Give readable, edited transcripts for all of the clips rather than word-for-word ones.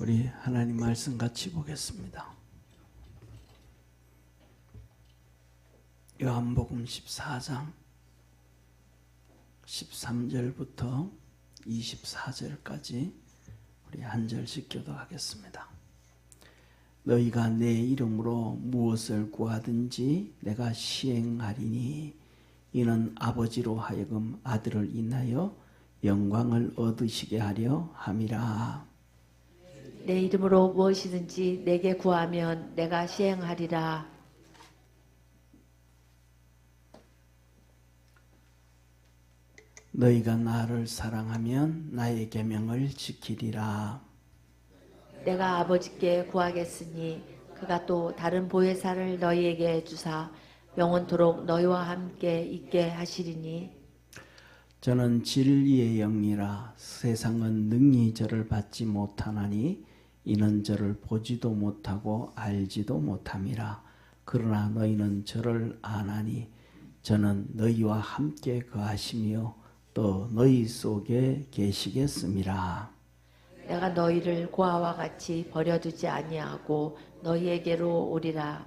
우리 하나님 말씀 같이 보겠습니다. 요한복음 14장 13절부터 24절까지 우리 한 절씩 교도하겠습니다. 너희가 내 이름으로 무엇을 구하든지 내가 시행하리니 이는 아버지로 하여금 아들을 인하여 영광을 얻으시게 하려 함이라. 내 이름으로 무엇이든지 내게 구하면 내가 시행하리라. 너희가 나를 사랑하면 나의 계명을 지키리라. 내가 아버지께 구하겠으니 그가 또 다른 보혜사를 너희에게 주사 영원토록 너희와 함께 있게 하시리니 저는 진리의 영이라 세상은 능히 저를 받지 못하나니 이는 저를 보지도 못하고 알지도 못함이라. 그러나 너희는 저를 아나니 저는 너희와 함께 거하시며 또 너희 속에 계시겠음이라. 내가 너희를 고아와 같이 버려두지 아니하고 너희에게로 오리라.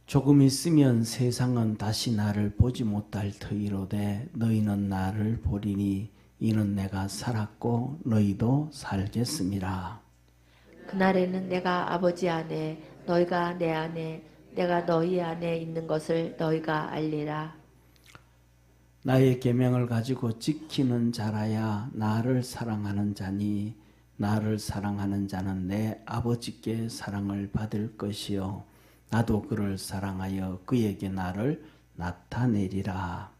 조금 있으면 세상은 다시 나를 보지 못할 터이로되 너희는 나를 보리니 이는 내가 살았고 너희도 살겠음이라. 그날에는 내가 아버지 안에 너희가 내 안에 내가 너희 안에 있는 것을 너희가 알리라. 나의 계명을 가지고 지키는 자라야 나를 사랑하는 자니 나를 사랑하는 자는 내 아버지께 사랑을 받을 것이요 나도 그를 사랑하여 그에게 나를 나타내리라.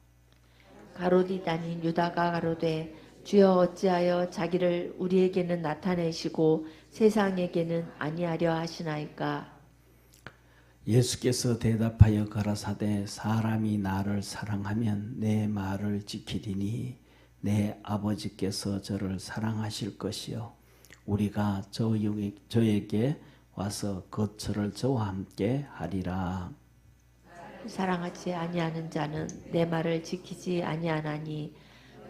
가롯이다닌 유다가 가로되 주여 어찌하여 자기를 우리에게는 나타내시고 세상에게는 아니하려 하시나이까. 예수께서 대답하여 가라사대 사람이 나를 사랑하면 내 말을 지키리니 내 아버지께서 저를 사랑하실 것이요 우리가 저에게 와서 거처를 저와 함께 하리라. 사랑하지 아니하는 자는 내 말을 지키지 아니하나니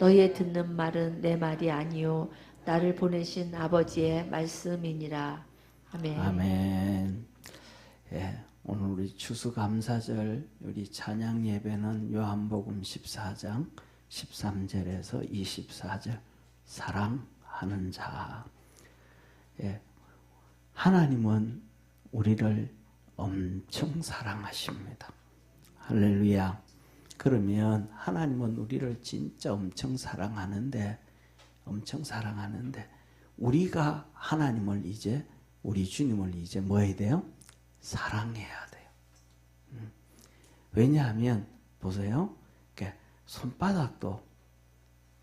너희의 듣는 말은 내 말이 아니요 나를 보내신 아버지의 말씀이니라. 아멘. 아멘. 예, 오늘 우리 추수감사절 우리 찬양 예배는 요한복음 14장 13절에서 24절 사랑하는 자. 예, 하나님은 우리를 엄청 사랑하십니다. 할렐루야. 그러면 하나님은 우리를 진짜 엄청 사랑하는데 우리가 하나님을 이제 우리 주님을 이제 뭐 해야 돼요? 사랑해야 돼요. 왜냐하면 보세요. 손바닥도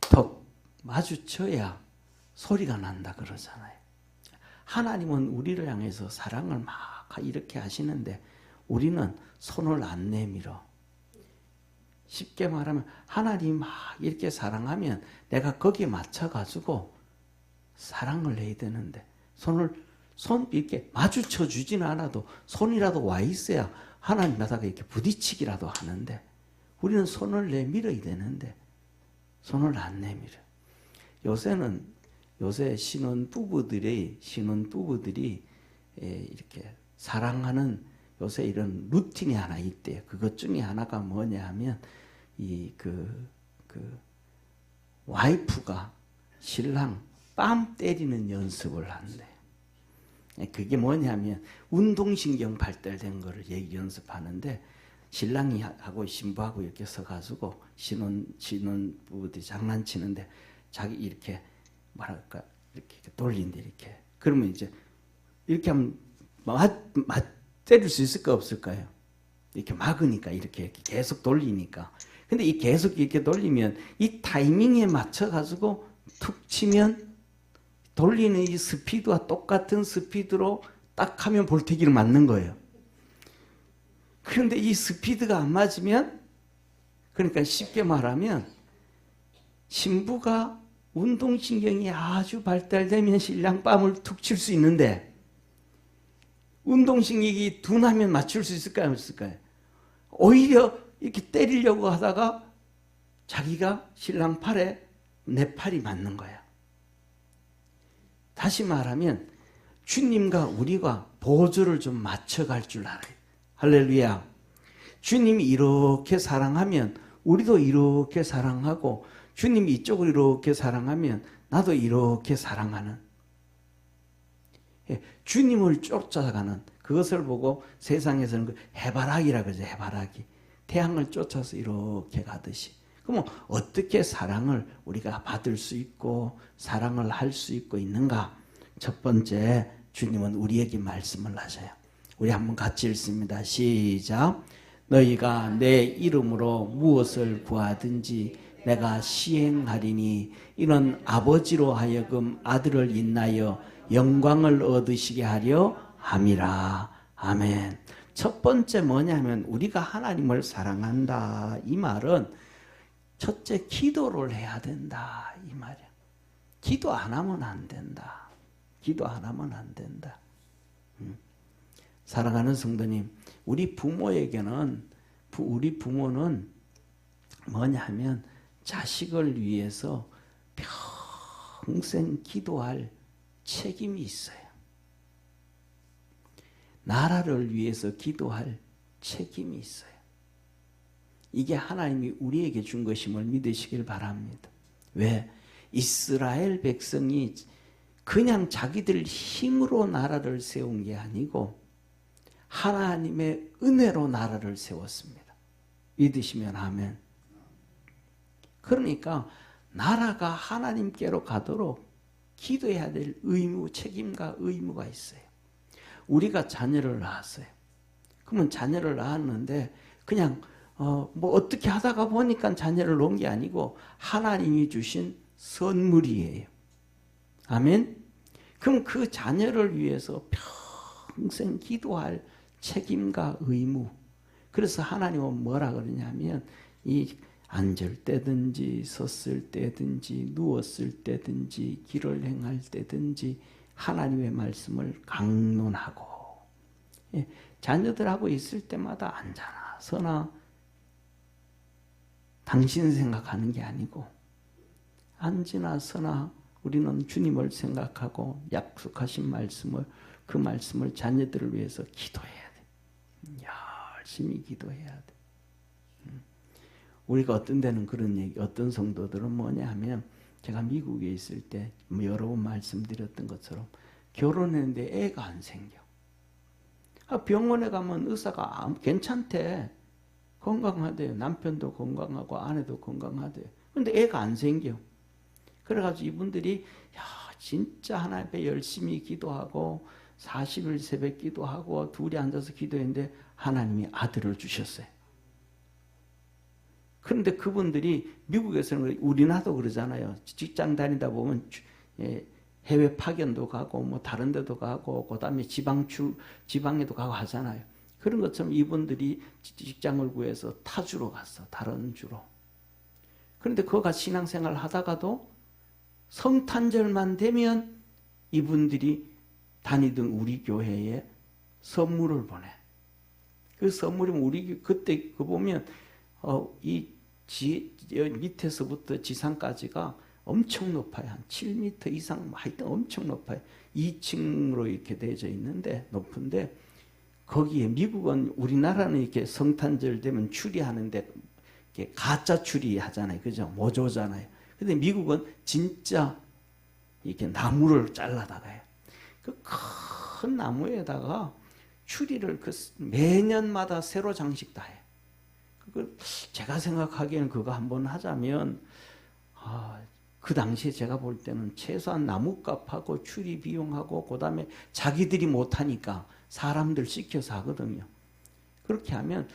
턱 마주쳐야 소리가 난다 그러잖아요. 하나님은 우리를 향해서 사랑을 막 이렇게 하시는데 우리는 손을 안 내밀어. 쉽게 말하면 하나님 막 이렇게 사랑하면 내가 거기에 맞춰가지고 사랑을 해야 되는데 손 이렇게 마주쳐 주지는 않아도 손이라도 와 있어야 하나님마다가 이렇게 부딪히기라도 하는데 우리는 손을 내밀어야 되는데 손을 안 내밀어. 요새 신혼부부들이 이렇게 사랑하는 요새 이런 루틴이 하나 있대요. 그것 중에 하나가 뭐냐 하면 와이프가 신랑 뺨 때리는 연습을 한대. 그게 뭐냐면 운동신경 발달된 거를 연습하는데 신랑이 하고 신부하고 이렇게 서가지고 신혼부부들이 장난치는데 자기 이렇게 뭐랄까 이렇게 돌린대 이렇게. 그러면 이제 이렇게 하면 때릴 수 있을까 없을까요? 이렇게 막으니까 이렇게 계속 돌리니까. 근데 이 계속 이렇게 돌리면 이 타이밍에 맞춰가지고 툭 치면 돌리는 이 스피드와 똑같은 스피드로 딱 하면 볼태기를 맞는 거예요. 그런데 이 스피드가 안 맞으면 그러니까 쉽게 말하면 신부가 운동신경이 아주 발달되면 신랑 뺨을 툭 칠 수 있는데 운동신경이 둔하면 맞출 수 있을까요? 없을까요? 오히려 이렇게 때리려고 하다가 자기가 신랑 팔에 내 팔이 맞는 거야. 다시 말하면 주님과 우리가 보조를 좀 맞춰갈 줄 알아요. 할렐루야. 주님이 이렇게 사랑하면 우리도 이렇게 사랑하고, 주님이 이쪽을 이렇게 사랑하면 나도 이렇게 사랑하는, 주님을 쫓아가는, 그것을 보고 세상에서는 그 해바라기라 그러죠. 해바라기. 태양을 쫓아서 이렇게 가듯이. 그러면 어떻게 사랑을 우리가 받을 수 있고 사랑을 할 수 있고 있는가? 첫 번째, 주님은 우리에게 말씀을 하셔요. 우리 한번 같이 읽습니다. 시작. 너희가 내 이름으로 무엇을 구하든지 내가 시행하리니 이는 아버지로 하여금 아들을 인하여 영광을 얻으시게 하려 함이라. 아멘. 첫 번째 뭐냐면 우리가 하나님을 사랑한다. 이 말은 첫째 기도를 해야 된다. 이 말이야. 기도 안 하면 안 된다. 기도 안 하면 안 된다. 사랑하는 성도님, 우리 부모에게는, 우리 부모는 뭐냐 하면 자식을 위해서 평생 기도할 책임이 있어요. 나라를 위해서 기도할 책임이 있어요. 이게 하나님이 우리에게 준 것임을 믿으시길 바랍니다. 왜? 이스라엘 백성이 그냥 자기들 힘으로 나라를 세운 게 아니고 하나님의 은혜로 나라를 세웠습니다. 믿으시면 아멘. 그러니까 나라가 하나님께로 가도록 기도해야 될 의무, 책임과 의무가 있어요. 우리가 자녀를 낳았어요. 그러면 자녀를 낳았는데 그냥 뭐 어떻게 하다가 보니까 자녀를 놓은 게 아니고 하나님이 주신 선물이에요. 아멘. 그럼 그 자녀를 위해서 평생 기도할 책임과 의무. 그래서 하나님은 뭐라 그러냐면 이 앉을 때든지 섰을 때든지 누웠을 때든지 길을 행할 때든지 하나님의 말씀을 강론하고, 자녀들하고 있을 때마다 앉아나 서나 당신 생각하는 게 아니고 앉으나 서나 우리는 주님을 생각하고 약속하신 말씀을, 그 말씀을 자녀들을 위해서 기도해야 돼. 열심히 기도해야 돼. 우리가 어떤 데는 그런 얘기, 어떤 성도들은 뭐냐 하면 제가 미국에 있을 때 여러 번 말씀드렸던 것처럼 결혼했는데 애가 안 생겨. 병원에 가면 의사가 괜찮대. 건강하대요. 남편도 건강하고 아내도 건강하대요. 근데 애가 안 생겨. 그래가지고 이분들이 진짜 하나님 앞에 열심히 기도하고 40일 새벽 기도하고 둘이 앉아서 기도했는데 하나님이 아들을 주셨어요. 그런데 그분들이 미국에서는 우리나라도 그러잖아요. 직장 다니다 보면 해외 파견도 가고 뭐 다른 데도 가고 그다음에 지방에도 가고 하잖아요. 그런 것처럼 이분들이 직장을 구해서 타주로 갔어. 다른 주로. 그런데 거기가 신앙생활 하다가도 성탄절만 되면 이분들이 다니던 우리 교회에 선물을 보내. 그 선물이면 우리 그때 그 보면 밑에서부터 지상까지가 엄청 높아요. 한 7m 이상, 하여튼 엄청 높아요. 2층으로 이렇게 되어져 있는데, 높은데, 거기에 미국은, 우리나라는 이렇게 성탄절 되면 추리하는데, 이렇게 가짜 추리 하잖아요. 그죠? 모조잖아요. 근데 미국은 진짜 이렇게 나무를 잘라다가요. 그 큰 나무에다가 추리를 매년마다 새로 장식 다 해. 제가 생각하기에는 그거 한번 하자면, 그 당시에 제가 볼 때는 최소한 나뭇값하고 추리 비용하고 그다음에 자기들이 못하니까 사람들 시켜서 하거든요. 그렇게 하면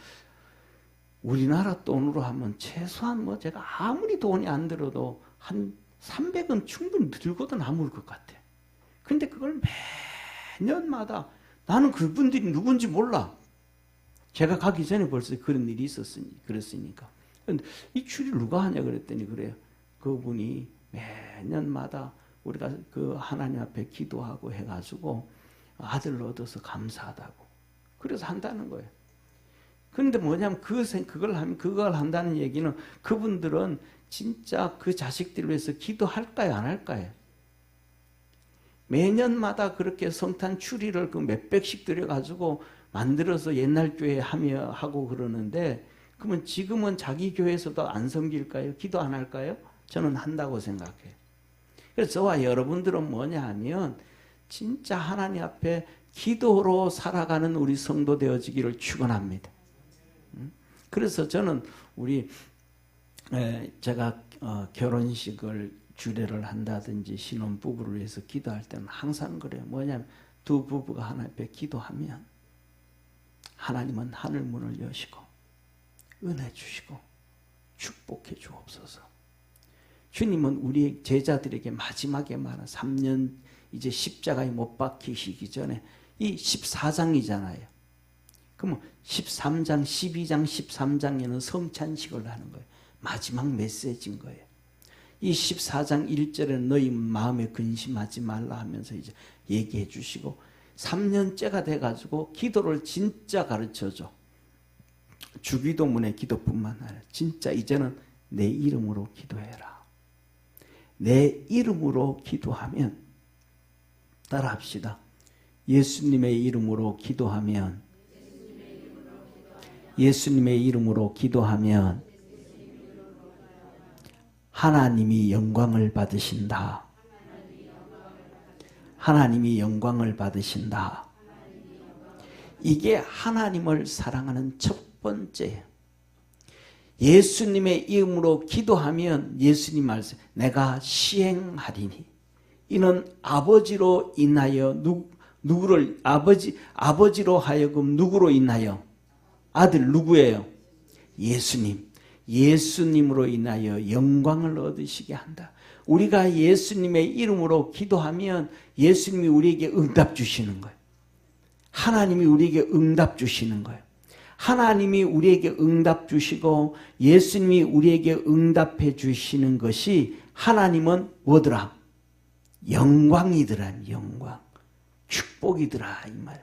우리나라 돈으로 하면 최소한 뭐 제가 아무리 돈이 안 들어도 한 300은 충분히 들고도 남을 것 같아요. 근데 그걸 매년마다 나는 그분들이 누군지 몰라. 제가 가기 전에 벌써 그런 일이 그랬으니까. 근데 이 추리를 누가 하냐 그랬더니 그래요. 그분이 매년마다 우리가 그 하나님 앞에 기도하고 해가지고 아들을 얻어서 감사하다고. 그래서 한다는 거예요. 그런데 뭐냐면 그걸 한다는 얘기는 그분들은 진짜 그 자식들을 위해서 기도할까요? 안 할까요? 매년마다 그렇게 성탄 추리를 그 몇백씩 들여가지고 만들어서 옛날 교회 하고 그러는데, 그러면 지금은 자기 교회에서도 안 섬길까요? 기도 안 할까요? 저는 한다고 생각해요. 그래서 저와 여러분들은 뭐냐 하면 진짜 하나님 앞에 기도로 살아가는 우리 성도 되어지기를 축원합니다. 그래서 저는 제가 결혼식을 주례를 한다든지 신혼부부를 위해서 기도할 때는 항상 그래요. 뭐냐면 두 부부가 하나님 앞에 기도하면 하나님은 하늘 문을 여시고 은혜 주시고 축복해 주옵소서. 주님은 우리 제자들에게 마지막에 말한 3년 이제 십자가에 못 박히시기 전에 이 14장이잖아요. 그러면 13장, 12장, 13장에는 성찬식을 하는 거예요. 마지막 메시지인 거예요. 이 14장 1절에 너희 마음에 근심하지 말라 하면서 이제 얘기해 주시고 3년째가 돼가지고 기도를 진짜 가르쳐줘. 주기도문의 기도뿐만 아니라 진짜 이제는 내 이름으로 기도해라. 내 이름으로 기도하면 따라합시다. 예수님의 이름으로 기도하면 예수님의 이름으로 기도하면 하나님이 영광을 받으신다. 하나님이 영광을 받으신다. 이게 하나님을 사랑하는 첫 번째예요. 예수님의 이름으로 기도하면 예수님 말씀 내가 시행하리니 이는 아버지로 인하여 누구를 아버지로 하여금 누구로 인하여 아들 누구예요? 예수님. 예수님으로 인하여 영광을 얻으시게 한다. 우리가 예수님의 이름으로 기도하면 예수님이 우리에게 응답 주시는 거예요. 하나님이 우리에게 응답 주시는 거예요. 하나님이 우리에게 응답 주시고 예수님이 우리에게 응답해 주시는 것이 하나님은 뭐더라? 영광이더라. 영광. 축복이더라 이 말.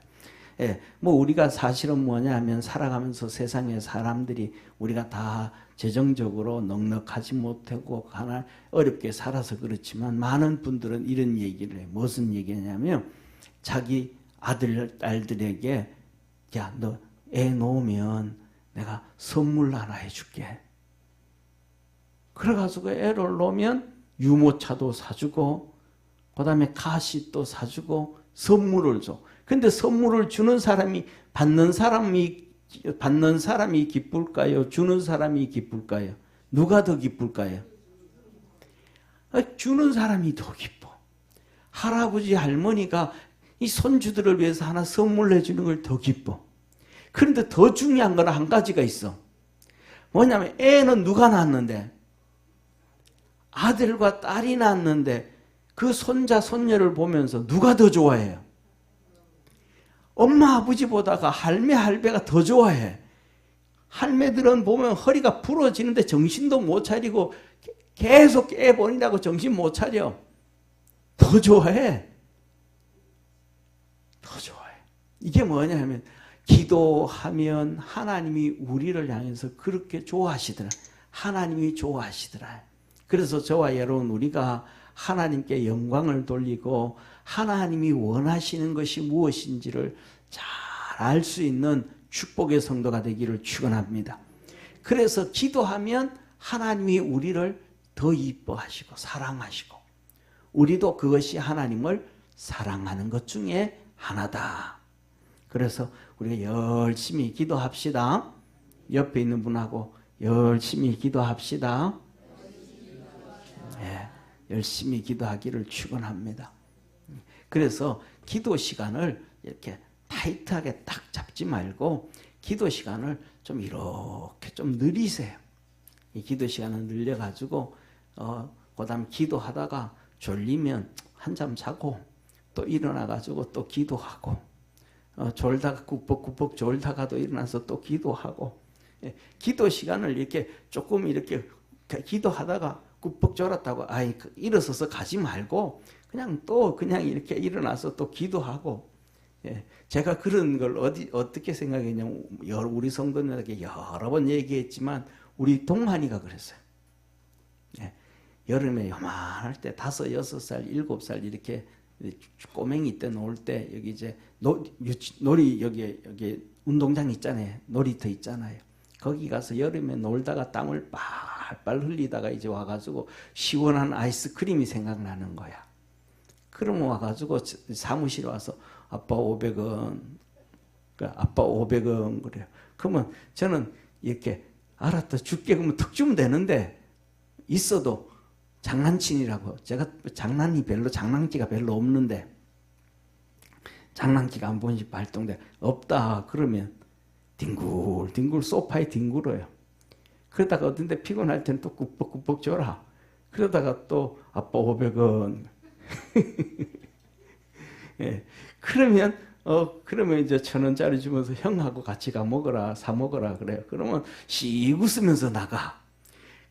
예, 뭐 우리가 사실은 뭐냐 하면 살아가면서 세상의 사람들이 우리가 다 재정적으로 넉넉하지 못하고 하나 어렵게 살아서 그렇지만 많은 분들은 이런 얘기를 해요. 무슨 얘기냐면 자기 아들 딸들에게 야, 너 애 놓으면 내가 선물 하나 해줄게. 그래가지고 애를 놓으면 유모차도 사주고 그 다음에 가시도 사주고 선물을 줘. 근데 선물을 주는 사람이 받는 사람이 기쁠까요? 주는 사람이 기쁠까요? 누가 더 기쁠까요? 주는 사람이 더 기뻐. 할아버지 할머니가 이 손주들을 위해서 하나 선물해 주는 걸 더 기뻐. 그런데 더 중요한 건 한 가지가 있어. 뭐냐면 애는 누가 낳았는데? 아들과 딸이 낳았는데 그 손자 손녀를 보면서 누가 더 좋아해요? 엄마 아버지보다가 할매 할배가 더 좋아해. 할매들은 보면 허리가 부러지는데 정신도 못 차리고 계속 깨버리라고 정신 못 차려. 더 좋아해. 더 좋아해. 이게 뭐냐 하면 기도하면 하나님이 우리를 향해서 그렇게 좋아하시더라. 하나님이 좋아하시더라. 그래서 저와 여러분 우리가 하나님께 영광을 돌리고 하나님이 원하시는 것이 무엇인지를 잘 알 수 있는 축복의 성도가 되기를 축원합니다. 그래서 기도하면 하나님이 우리를 더 이뻐하시고 사랑하시고 우리도 그것이 하나님을 사랑하는 것 중에 하나다. 그래서 우리가 열심히 기도합시다. 옆에 있는 분하고 열심히 기도합시다. 네, 열심히 기도하기를 축원합니다. 그래서 기도 시간을 이렇게 타이트하게 딱 잡지 말고 기도 시간을 좀 이렇게 좀 늘리세요. 이 기도 시간을 늘려가지고 그다음 기도하다가 졸리면 한잠 자고 또 일어나가지고 또 기도하고 졸다가 꾸벅꾸벅 졸다가도 일어나서 또 기도하고 기도 시간을 이렇게 조금 이렇게 기도하다가 꾸벅 졸았다고 일어서서 가지 말고 그냥 이렇게 일어나서 또 기도하고 제가 그런 걸 어떻게 생각했냐면 우리 성도님에게 여러 번 얘기했지만 우리 동환이가 그랬어요. 여름에 요만할 때 5, 6살, 7살 이렇게 꼬맹이 때 놀 때 여기 이제 놀이 여기 운동장 있잖아요. 놀이터 있잖아요. 거기 가서 여름에 놀다가 땀을 빨빨 흘리다가 이제 와가지고 시원한 아이스크림이 생각나는 거야. 그러면 와가지고 사무실에 와서 아빠 500원, 아빠 500원 그래요. 그러면 저는 이렇게 알았다 줄게 그러면 턱 주면 되는데 있어도 장난친이라고 제가 장난기가 별로 없는데 장난기가 한 번씩 발동돼 없다 그러면 뒹굴뒹굴 소파에 뒹굴어요. 그러다가 어딘데 피곤할 때는 또 꾹뻑꾹뻑 줘라. 그러다가 또 아빠 500원 예. 그러면 이제 1,000원짜리 주면서 형하고 같이 가 먹어라, 사 먹어라 그래요. 그러면 씩 웃으면서 나가.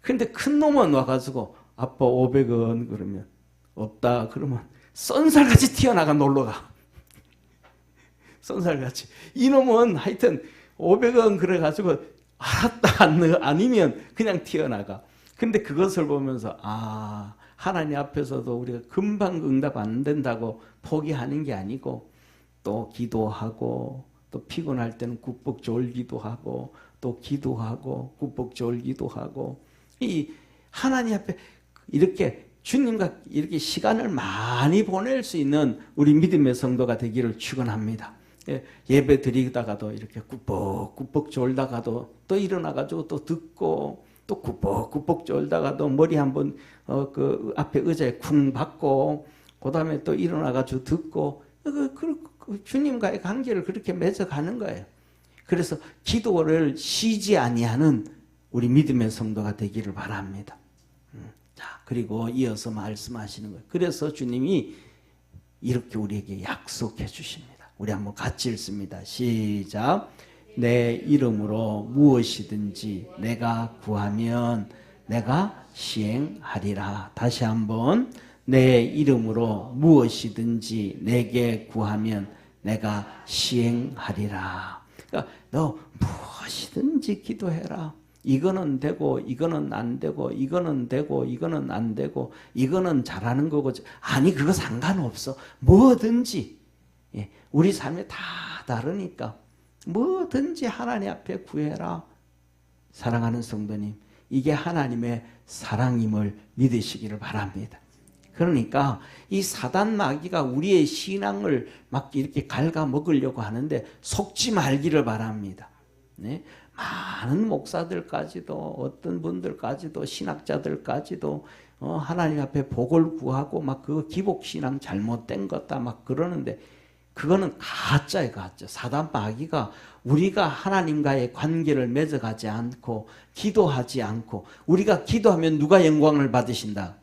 근데 큰 놈은 와가지고 아빠 500원 그러면 없다 그러면 쏜살같이 튀어나가 놀러가. 쏜살같이. 이놈은 하여튼 500원 그래가지고 알았다 아니면 그냥 튀어나가. 근데 그것을 보면서 하나님 앞에서도 우리가 금방 응답 안 된다고 포기하는 게 아니고 또 기도하고 또 피곤할 때는 꾹뻑 졸기도 하고 또 기도하고 꾹뻑 졸기도 하고 이 하나님 앞에 이렇게 주님과 이렇게 시간을 많이 보낼 수 있는 우리 믿음의 성도가 되기를 축원합니다. 예배 드리다가도 이렇게 꾹뻑꾹뻑 졸다가도 또 일어나가지고 또 듣고 또 꾹뻑꾹뻑 졸다가도 머리 한번 그 앞에 의자에 쿵 박고 그 다음에 또 일어나가지고 듣고 주님과의 관계를 그렇게 맺어가는 거예요. 그래서 기도를 쉬지 아니하는 우리 믿음의 성도가 되기를 바랍니다. 자, 그리고 이어서 말씀하시는 거예요. 그래서 주님이 이렇게 우리에게 약속해 주십니다. 우리 한번 같이 읽습니다. 시작. 내 이름으로 무엇이든지 내가 구하면 내가 시행하리라. 다시 한번 내 이름으로 무엇이든지 내게 구하면 내가 시행하리라. 그러니까 너 무엇이든지 기도해라. 이거는 되고 이거는 안 되고 이거는 되고 이거는 안 되고 이거는 잘하는 거고 아니 그거 상관없어. 뭐든지 우리 삶이 다 다르니까 뭐든지 하나님 앞에 구해라. 사랑하는 성도님, 이게 하나님의 사랑임을 믿으시기를 바랍니다. 그러니까 이 사단 마귀가 우리의 신앙을 막 이렇게 갉아먹으려고 하는데 속지 말기를 바랍니다. 네? 많은 목사들까지도 어떤 분들까지도 신학자들까지도 하나님 앞에 복을 구하고 막 그 기복신앙 잘못된 거다 막 그러는데 그거는 가짜예요, 가짜. 사단 마귀가 우리가 하나님과의 관계를 맺어가지 않고 기도하지 않고 우리가 기도하면 누가 영광을 받으신다?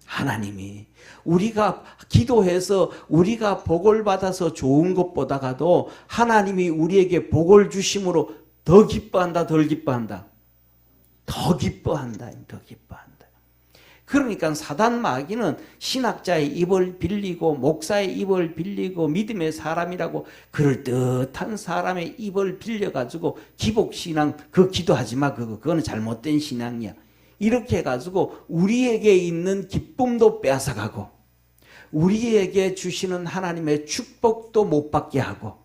하나님이. 우리가 기도해서 우리가 복을 받아서 좋은 것보다가도 하나님이 우리에게 복을 주심으로 더 기뻐한다, 덜 기뻐한다? 더 기뻐한다, 더 기뻐한다. 그러니까 사단 마귀는 신학자의 입을 빌리고 목사의 입을 빌리고 믿음의 사람이라고 그럴듯한 사람의 입을 빌려가지고 기복신앙 그 기도하지 마 그거는 잘못된 신앙이야. 이렇게 해가지고 우리에게 있는 기쁨도 빼앗아가고 우리에게 주시는 하나님의 축복도 못 받게 하고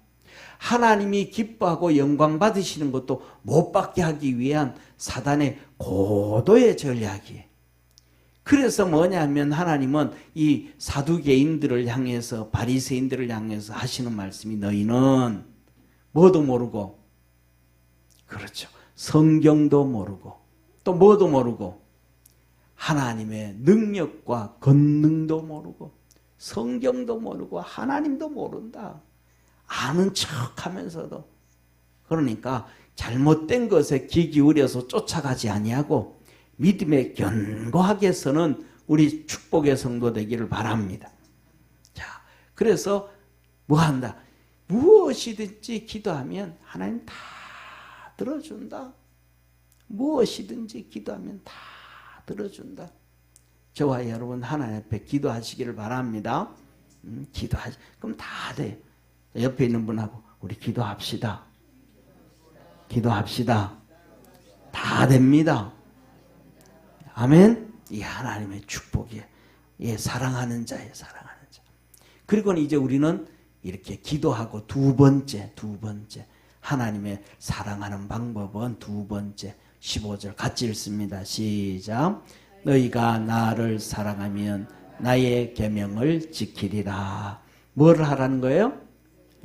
하나님이 기뻐하고 영광 받으시는 것도 못 받게 하기 위한 사단의 고도의 전략이에요. 그래서 뭐냐면 하나님은 이 사두개인들을 향해서 바리새인들을 향해서 하시는 말씀이 너희는 뭐도 모르고 그렇죠. 성경도 모르고 또 뭐도 모르고 하나님의 능력과 권능도 모르고 성경도 모르고 하나님도 모른다. 아는 척하면서도 그러니까 잘못된 것에 귀 기울여서 쫓아가지 아니하고 믿음에 견고하게 서는 우리 축복의 성도 되기를 바랍니다. 자, 그래서 뭐 한다? 무엇이든지 기도하면 하나님 다 들어준다. 무엇이든지 기도하면 다 들어준다. 저와 여러분 하나님 앞에 기도하시기를 바랍니다. 그럼 다 돼요. 옆에 있는 분하고 우리 기도합시다. 기도합시다. 다 됩니다. 아멘. 이 하나님의 축복이에요. 예, 사랑하는 자예요, 사랑하는 자. 그리고는 이제 우리는 이렇게 기도하고 두 번째 하나님의 사랑하는 방법은 두 번째 15절 같이 읽습니다. 시작. 너희가 나를 사랑하면 나의 계명을 지키리라. 뭘 하라는 거예요?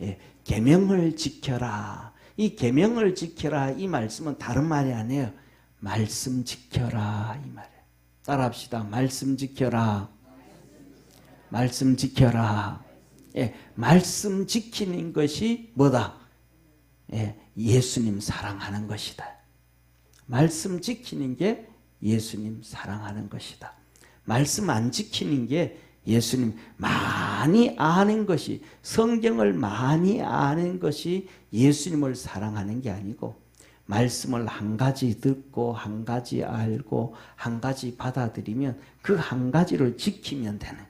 예, 계명을 지켜라. 이 계명을 지켜라 이 말씀은 다른 말이 아니에요. 말씀 지켜라 이 말이에요. 따라합시다. 말씀 지켜라. 말씀 지켜라. 예, 말씀 지키는 것이 뭐다? 예, 예수님 사랑하는 것이다. 말씀 지키는 게 예수님 사랑하는 것이다. 말씀 안 지키는 게 예수님 많이 아는 것이, 성경을 많이 아는 것이 예수님을 사랑하는 게 아니고, 말씀을 한 가지 듣고 한 가지 알고 한 가지 받아들이면 그 한 가지를 지키면 되는,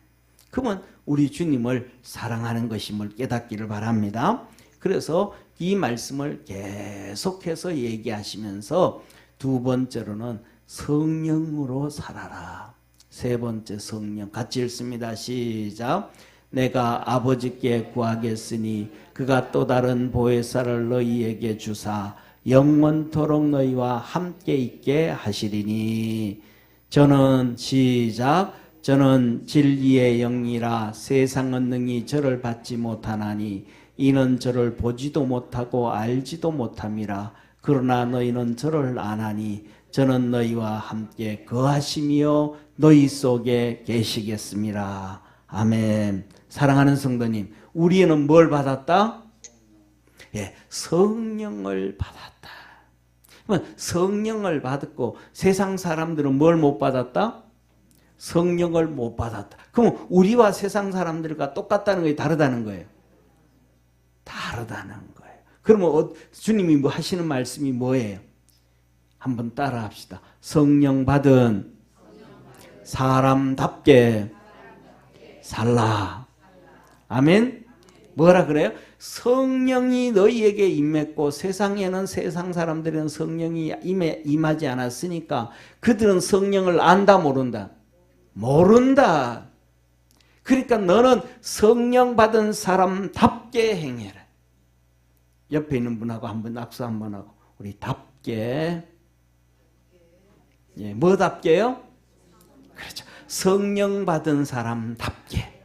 그러면 우리 주님을 사랑하는 것임을 깨닫기를 바랍니다. 그래서 이 말씀을 계속해서 얘기하시면서 두 번째로는 성령으로 살아라. 세 번째 성령 같이 읽습니다. 시작. 내가 아버지께 구하겠으니 그가 또 다른 보혜사를 너희에게 주사 영원토록 너희와 함께 있게 하시리니. 저는 시작. 저는 진리의 영이라 세상은 능히 저를 받지 못하나니 이는 저를 보지도 못하고 알지도 못함이라. 그러나 너희는 저를 아나니 저는 너희와 함께 거하시며 너희 속에 계시겠습니다. 아멘. 사랑하는 성도님, 우리는 뭘 받았다? 예, 성령을 받았다. 그러면 성령을 받았고 세상 사람들은 뭘 못 받았다? 성령을 못 받았다. 그럼 우리와 세상 사람들과 똑같다는 거예요? 다르다는 거예요? 다르다는 거예요. 그러면 주님이 뭐 하시는 말씀이 뭐예요? 한번 따라 합시다. 성령 받은 사람답게 살라. 아멘. 뭐라 그래요? 성령이 너희에게 임했고 세상에는 세상 사람들은 성령이 임하지 않았으니까 그들은 성령을 안다 모른다? 모른다. 그러니까 너는 성령 받은 사람답게 행해라. 옆에 있는 분하고 한번 악수 한번 하고 우리 답게. 예, 뭐답게요? 그렇죠. 성령 받은 사람답게.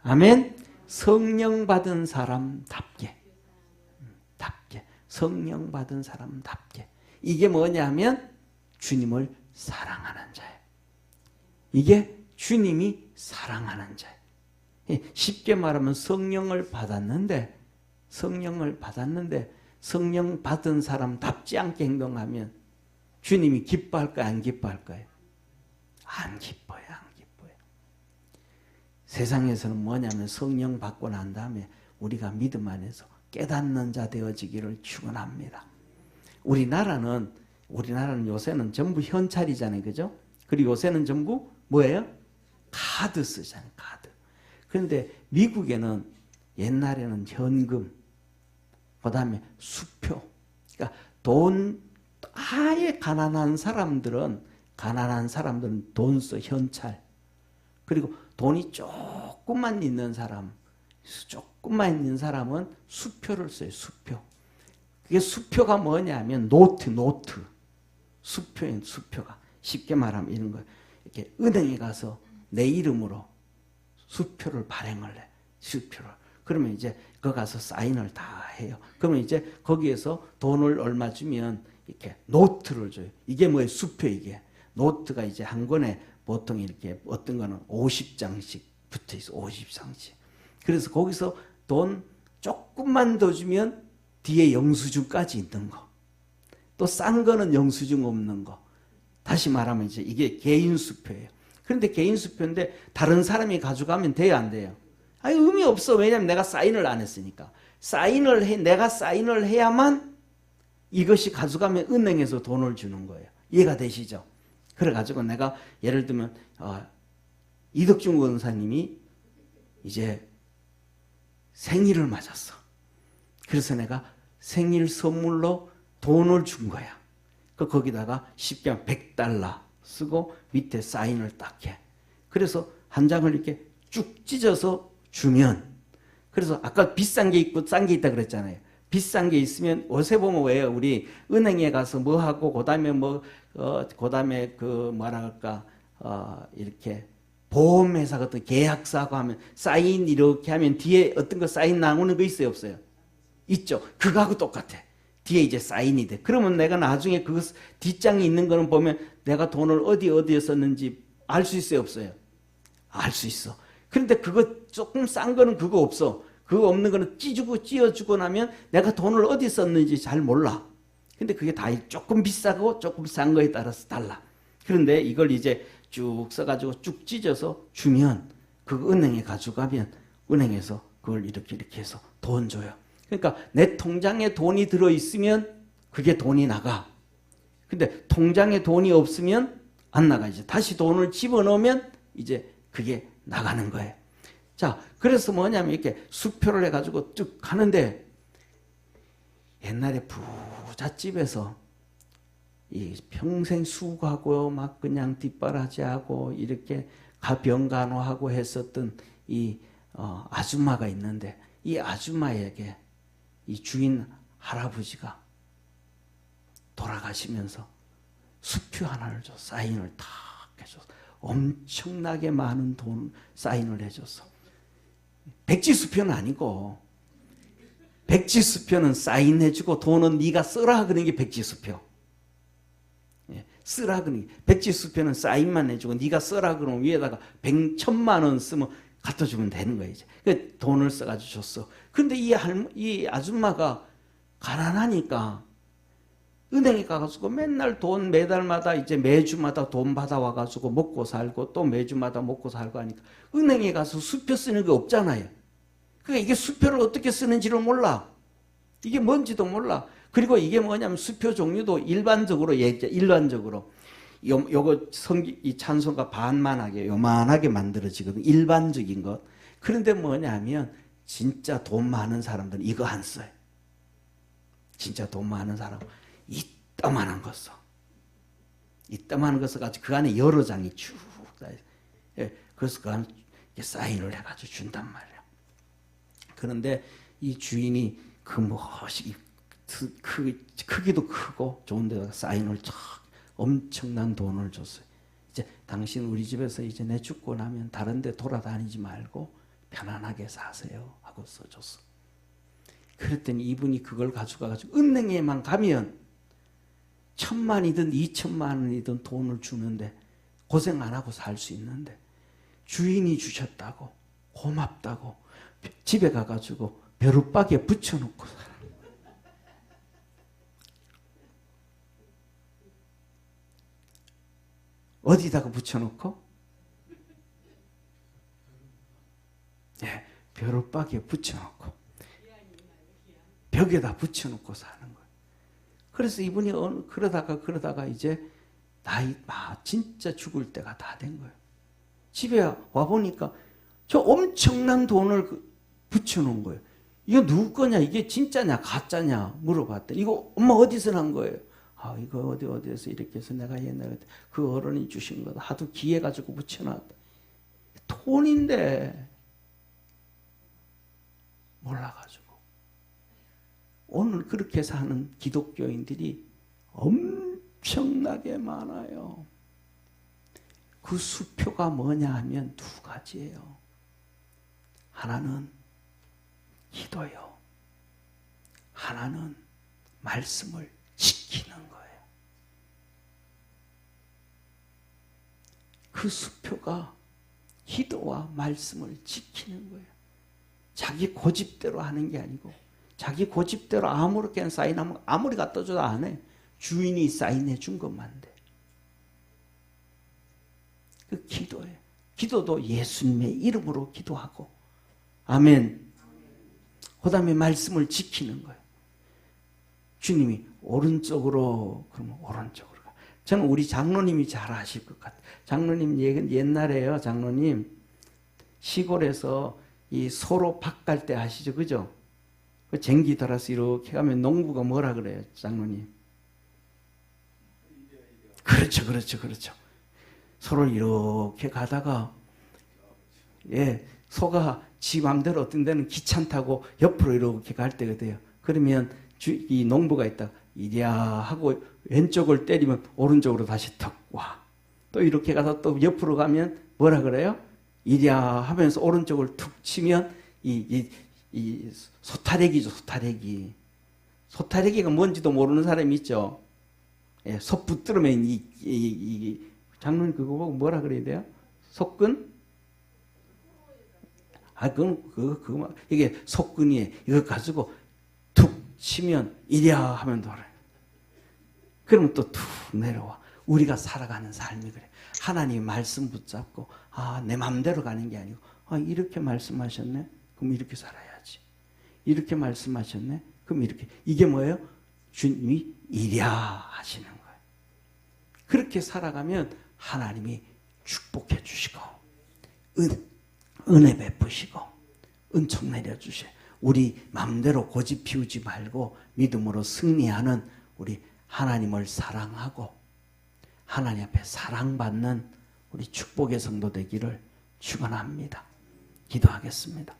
아멘. 성령 받은 사람답게. 답게. 성령 받은 사람답게. 이게 뭐냐면 주님을 사랑하는 자예요. 이게 주님이 사랑하는 자예요. 쉽게 말하면 성령을 받았는데 성령 받은 사람답지 않게 행동하면 주님이 기뻐할까요? 안 기뻐할까요? 안 기뻐요. 안 기뻐요. 세상에서는 뭐냐면 성령 받고 난 다음에 우리가 믿음 안에서 깨닫는 자 되어지기를 축원합니다. 우리나라는 요새는 전부 현찰이잖아요. 그죠? 그리고 요새는 전부 뭐예요? 카드 쓰잖아요. 카드. 그런데 미국에는 옛날에는 현금, 그 다음에 수표, 그러니까 돈, 아예 가난한 사람들은 돈 써, 현찰. 그리고 돈이 조금만 있는 사람은 수표를 써요, 수표. 그게 수표가 뭐냐면 노트. 수표인 수표가. 쉽게 말하면 이런 거예요. 이렇게 은행에 가서 내 이름으로 수표를 발행을 해. 수표를. 그러면 이제 거기 가서 사인을 다 해요. 그러면 이제 거기에서 돈을 얼마 주면 이렇게 노트를 줘요. 이게 뭐예요? 수표 이게. 노트가 이제 한 권에 보통 이렇게 어떤 거는 50장씩 붙어 있어. 50장씩. 그래서 거기서 돈 조금만 더 주면 뒤에 영수증까지 있는 거. 또 싼 거는 영수증 없는 거. 다시 말하면 이제 이게 개인 수표예요. 그런데 개인 수표인데 다른 사람이 가져가면 돼요, 안 돼요? 아니, 의미 없어. 왜냐하면 내가 사인을 안 했으니까. 내가 사인을 해야만 이것이 가져가면 은행에서 돈을 주는 거예요. 이해가 되시죠? 그래가지고 내가 예를 들면 이덕중 권사님이 이제 생일을 맞았어. 그래서 내가 생일 선물로 돈을 준 거야. 거기다가 쉽게 하면 $100 쓰고 밑에 사인을 딱 해. 그래서 한 장을 이렇게 쭉 찢어서 주면, 그래서 아까 비싼 게 있고 싼 게 있다 그랬잖아요. 비싼 게 있으면 옷에 보면 왜 우리 은행에 가서 뭐 하고 그다음에 그다음에 그 뭐라 할까 이렇게 보험회사 같은 계약서하고 하면 사인 이렇게 하면 뒤에 어떤 거 사인 나오는 거 있어요 없어요? 있죠. 그거하고 똑같아. 뒤에 이제 사인이 돼. 그러면 내가 나중에 그 뒷장이 있는 거는 보면 내가 돈을 어디에 썼는지 알 수 있어요 없어요? 알 수 있어. 그런데 그거 조금 싼 거는 그거 없어. 그거 없는 거는 찢어주고 나면 내가 돈을 어디 썼는지 잘 몰라. 근데 그게 다 조금 비싸고 조금 싼 거에 따라서 달라. 그런데 이걸 이제 쭉 써가지고 쭉 찢어서 주면 그 은행에 가져가면 은행에서 그걸 이렇게 해서 돈 줘요. 그러니까 내 통장에 돈이 들어있으면 그게 돈이 나가. 근데 통장에 돈이 없으면 안 나가. 이제 다시 돈을 집어넣으면 이제 그게 나가는 거예요. 자, 그래서 뭐냐면 이렇게 수표를 해가지고 쭉 가는데 옛날에 부잣집에서 이 평생 수고하고 막 그냥 뒷바라지하고 이렇게 병간호하고 했었던 이 아줌마가 있는데 이 아줌마에게 이 주인 할아버지가 돌아가시면서 수표 하나를 줘 사인을 탁 해줘서 엄청나게 많은 돈 사인을 해줘서 백지수표는 아니고 백지수표는 사인해주고 돈은 네가 써라 그런 게 백지수표. 쓰라 그러니 백지수표는 사인만 해주고 네가 써라 그러면 위에다가 1,000만 원 쓰면 갖다 주면 되는 거예요. 이제. 그 돈을 써가지고 줬어. 그런데 이 아줌마가 가난하니까 은행에 가가지고 맨날 돈 매달마다 이제 매주마다 돈 받아와가지고 먹고 살고 또 매주마다 먹고 살고 하니까 은행에 가서 수표 쓰는 게 없잖아요. 그러니까 이게 수표를 어떻게 쓰는지를 몰라. 이게 뭔지도 몰라. 그리고 이게 뭐냐면 수표 종류도 일반적으로 요거 이 찬송가 반만하게 요만하게 만들어지거든. 일반적인 것. 그런데 뭐냐면 진짜 돈 많은 사람들은 이거 안 써요. 진짜 돈 많은 사람 이따만한 거 써. 이따만한 거 써가지고 그 안에 여러 장이 쭉 그래서 그 안에 사인을 해가지고 준단 말이야. 그런데 이 주인이 그 무엇이 크기도 크고 좋은 데다가 사인을 쫙 엄청난 돈을 줬어요. 이제 당신 우리 집에서 이제 내 죽고 나면 다른 데 돌아다니지 말고 편안하게 사세요 하고 써줬어. 그랬더니 이분이 그걸 가져가가지고 은행에만 가면 1,000만이든 2,000만원이든 돈을 주는데 고생 안 하고 살 수 있는데 주인이 주셨다고 고맙다고 집에 가가지고 벼룩박이에 붙여놓고 살아. 어디다가 붙여놓고? 네, 벼룩박이에 붙여놓고 벽에다 붙여놓고 사는 거예요. 그래서 이분이 그러다가 이제 진짜 죽을 때가 다 된 거예요. 집에 와보니까 저 엄청난 돈을 붙여놓은 거예요. 이거 누구 거냐? 이게 진짜냐? 가짜냐? 물어봤더니 이거 엄마 어디서 난 거예요? 이거 어디에서 이렇게 해서 내가 옛날에 그 어른이 주신 거다. 하도 귀해가지고 붙여놨다. 돈인데 몰라가지고 오늘 그렇게 사는 기독교인들이 엄청나게 많아요. 그 수표가 뭐냐 하면 두 가지예요. 하나는 기도요. 하나는 말씀을 지키는 거예요. 그 수표가 기도와 말씀을 지키는 거예요. 자기 고집대로 하는 게 아니고 자기 고집대로 아무렇게나 사인하면 아무리 갖다 줘도 안 해. 주인이 사인해 준 것만 돼. 그 기도예요. 기도도 예수님의 이름으로 기도하고 아멘. 그 다음에 말씀을 지키는 거예요. 주님이 오른쪽으로 그러면 오른쪽으로 가. 저는 우리 장로님이 잘 아실 것 같아요. 장로님 얘기는 옛날에요. 장로님 시골에서 이 소로 밭 갈 때 아시죠? 그죠? 그 쟁기 달아서 이렇게 가면 농부가 뭐라 그래요? 장로님. 그렇죠. 서로 이렇게 가다가 소가 지 맘대로 어떤 데는 귀찮다고 옆으로 이렇게 갈 때가 돼요. 그러면 이 농부가 있다 이리야 하고 왼쪽을 때리면 오른쪽으로 다시 턱 와. 또 이렇게 가서 또 옆으로 가면 뭐라 그래요? 이리야 하면서 오른쪽을 툭 치면 이 소타래기죠, 소타래기. 소타래기가 뭔지도 모르는 사람이 있죠. 예, 소 붙들으면 이 장로님 그거 보고 뭐라 그래야 돼요? 속근? 그거 이게 속근이에요. 이거 가지고 툭 치면 이리야 하면 돌아요. 그러면 또 툭 내려와. 우리가 살아가는 삶이 그래. 하나님의 말씀 붙잡고 내 마음대로 가는 게 아니고 이렇게 말씀하셨네? 그럼 이렇게 살아야지. 이렇게 말씀하셨네? 그럼 이렇게. 이게 뭐예요? 주님이 이랴 하시는 거예요. 그렇게 살아가면 하나님이 축복해 주시고 은혜 베푸시고 은총 내려주셔요. 우리 마음대로 고집 피우지 말고 믿음으로 승리하는 우리 하나님을 사랑하고 하나님 앞에 사랑받는 우리 축복의 성도 되기를 축원합니다. 기도하겠습니다.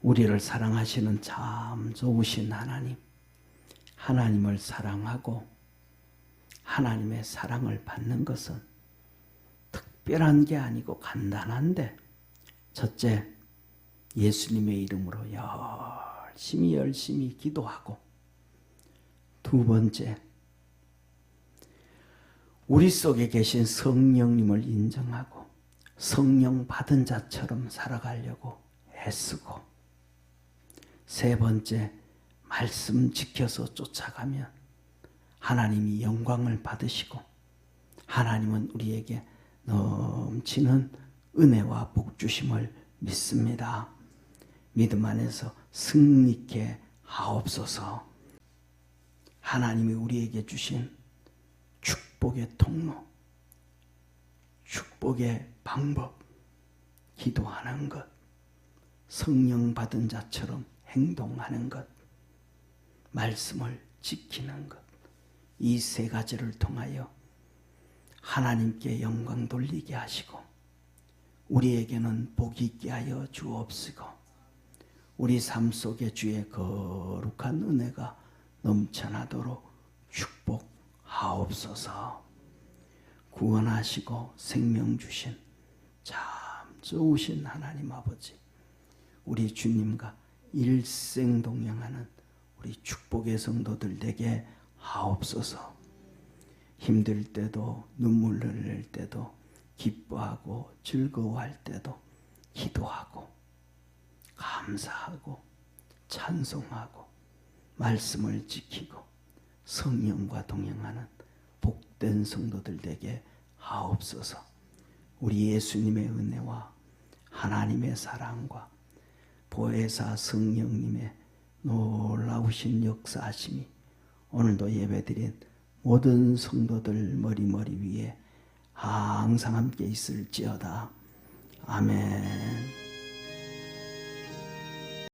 우리를 사랑하시는 참 좋으신 하나님, 하나님을 사랑하고 하나님의 사랑을 받는 것은 특별한 게 아니고 간단한데, 첫째, 예수님의 이름으로 열심히 기도하고, 두 번째, 우리 속에 계신 성령님을 인정하고 성령 받은 자처럼 살아가려고 애쓰고, 세 번째, 말씀 지켜서 쫓아가면 하나님이 영광을 받으시고 하나님은 우리에게 넘치는 은혜와 복 주심을 믿습니다. 믿음 안에서 승리케 하옵소서. 하나님이 우리에게 주신 축복의 통로, 축복의 방법, 기도하는 것, 성령 받은 자처럼 행동하는 것, 말씀을 지키는 것, 이 세 가지를 통하여 하나님께 영광 돌리게 하시고 우리에게는 복이 있게 하여 주옵시고 우리 삶 속에 주의 거룩한 은혜가 넘쳐나도록 축복하옵소서. 구원하시고 생명 주신 참 좋으신 하나님 아버지, 우리 주님과 일생 동행하는 우리 축복의 성도들 되게 하옵소서. 힘들 때도 눈물 흘릴 때도 기뻐하고 즐거워할 때도 기도하고 감사하고 찬송하고 말씀을 지키고 성령과 동행하는 복된 성도들 되게 하옵소서. 우리 예수님의 은혜와 하나님의 사랑과 보혜사 성령님의 놀라우신 역사하심이 오늘도 예배드린 모든 성도들 머리 위에 항상 함께 있을지어다. 아멘.